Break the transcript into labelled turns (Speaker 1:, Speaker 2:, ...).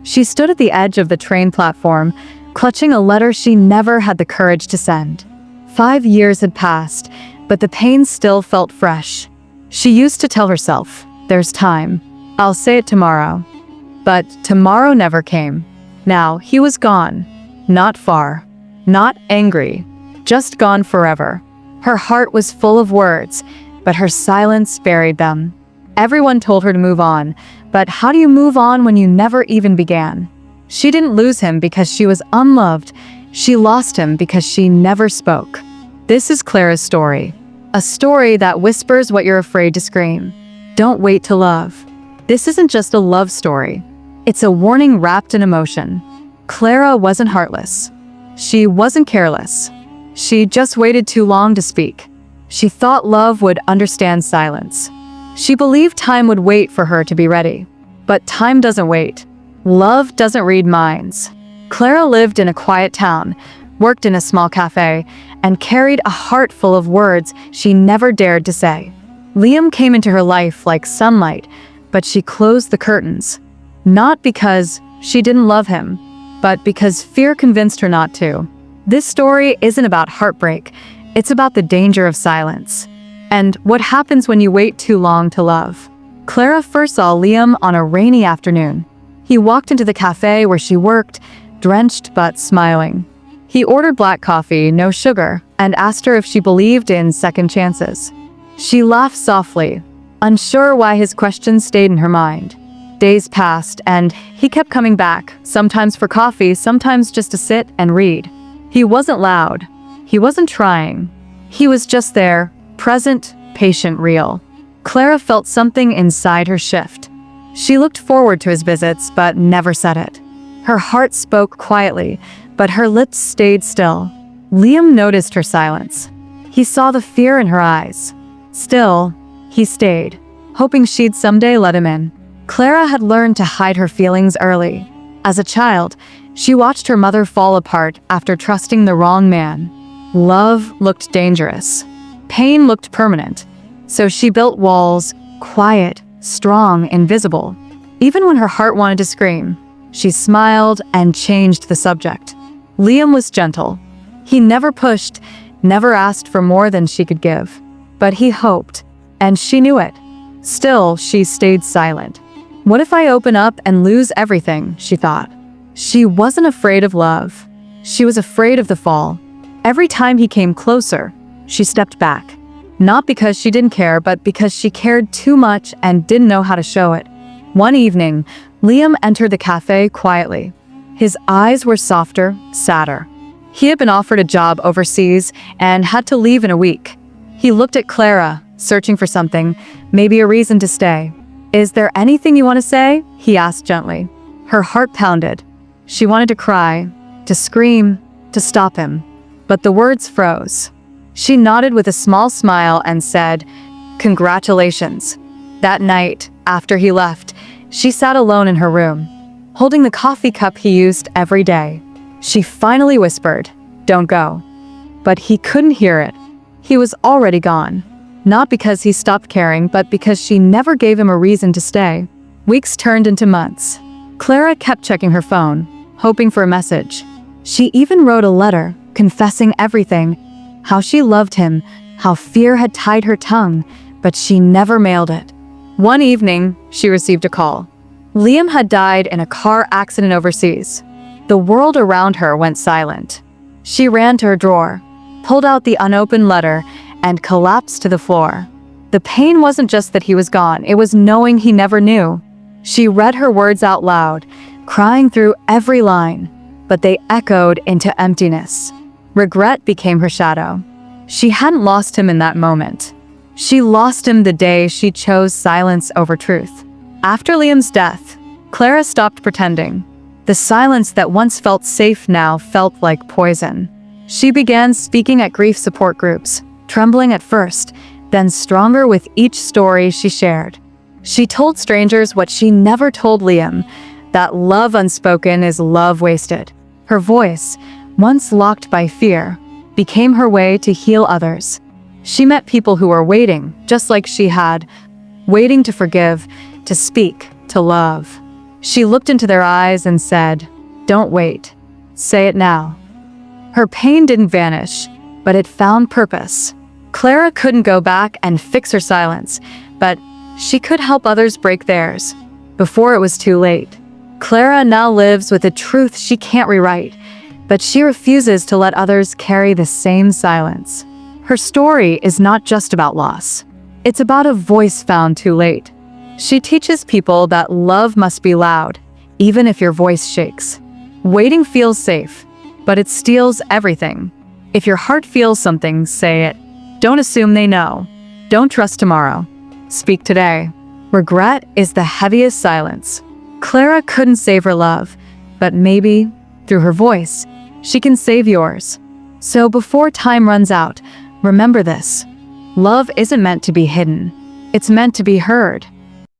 Speaker 1: She stood at the edge of the train platform, clutching a letter she never had the courage to send. 5 years had passed, but the pain still felt fresh. She used to tell herself, "There's time. I'll say it tomorrow." But tomorrow never came. Now he was gone. Not far. Not angry. Just gone forever. Her heart was full of words, but her silence buried them. Everyone told her to move on, but how do you move on when you never even began? She didn't lose him because she was unloved. She lost him because she never spoke. This is Clara's story. A story that whispers what you're afraid to scream. Don't wait to love. This isn't just a love story. It's a warning wrapped in emotion. Clara wasn't heartless. She wasn't careless. She just waited too long to speak. She thought love would understand silence. She believed time would wait for her to be ready. But time doesn't wait. Love doesn't read minds. Clara lived in a quiet town, worked in a small cafe, and carried a heart full of words she never dared to say. Liam came into her life like sunlight, but she closed the curtains. Not because she didn't love him, but because fear convinced her not to. This story isn't about heartbreak. It's about the danger of silence. And what happens when you wait too long to love. Clara first saw Liam on a rainy afternoon. He walked into the cafe where she worked, drenched but smiling. He ordered black coffee, no sugar, and asked her if she believed in second chances. She laughed softly, unsure why his questions stayed in her mind. Days passed, and he kept coming back, sometimes for coffee, sometimes just to sit and read. He wasn't loud. He wasn't trying. He was just there, present, patient, real. Clara felt something inside her shift. She looked forward to his visits, but never said it. Her heart spoke quietly, but her lips stayed still. Liam noticed her silence. He saw the fear in her eyes. Still, he stayed, hoping she'd someday let him in. Clara had learned to hide her feelings early. As a child, she watched her mother fall apart after trusting the wrong man. Love looked dangerous. Pain looked permanent. So she built walls, quiet, strong, invisible. Even when her heart wanted to scream, she smiled and changed the subject. Liam was gentle. He never pushed, never asked for more than she could give. But he hoped, and she knew it. Still, she stayed silent. What if I open up and lose everything, she thought. She wasn't afraid of love. She was afraid of the fall. Every time he came closer, she stepped back. Not because she didn't care, but because she cared too much and didn't know how to show it. One evening, Liam entered the cafe quietly. His eyes were softer, sadder. He had been offered a job overseas and had to leave in a week. He looked at Clara, searching for something, maybe a reason to stay. "Is there anything you want to say?" he asked gently. Her heart pounded. She wanted to cry, to scream, to stop him. But the words froze. She nodded with a small smile and said, "Congratulations." That night, after he left, she sat alone in her room, holding the coffee cup he used every day. She finally whispered, "Don't go." But he couldn't hear it. He was already gone. Not because he stopped caring, but because she never gave him a reason to stay. Weeks turned into months. Clara kept checking her phone, hoping for a message. She even wrote a letter, confessing everything. How she loved him, how fear had tied her tongue, but she never mailed it. One evening, she received a call. Liam had died in a car accident overseas. The world around her went silent. She ran to her drawer, pulled out the unopened letter, and collapsed to the floor. The pain wasn't just that he was gone, it was knowing he never knew. She read her words out loud, crying through every line, but they echoed into emptiness. Regret became her shadow. She hadn't lost him in that moment. She lost him the day she chose silence over truth. After Liam's death, Clara stopped pretending. The silence that once felt safe now felt like poison. She began speaking at grief support groups, trembling at first, then stronger with each story she shared. She told strangers what she never told Liam, that love unspoken is love wasted. Her voice, once locked by fear, became her way to heal others. She met people who were waiting, just like she had, waiting to forgive, to speak, to love. She looked into their eyes and said, "Don't wait. Say it now." Her pain didn't vanish, but it found purpose. Clara couldn't go back and fix her silence, but she could help others break theirs before it was too late. Clara now lives with a truth she can't rewrite, but she refuses to let others carry the same silence. Her story is not just about loss. It's about a voice found too late. She teaches people that love must be loud, even if your voice shakes. Waiting feels safe, but it steals everything. If your heart feels something, say it. Don't assume they know. Don't trust tomorrow. Speak today. Regret is the heaviest silence. Clara couldn't save her love, but maybe, through her voice, she can save yours. So before time runs out, remember this. Love isn't meant to be hidden. It's meant to be heard.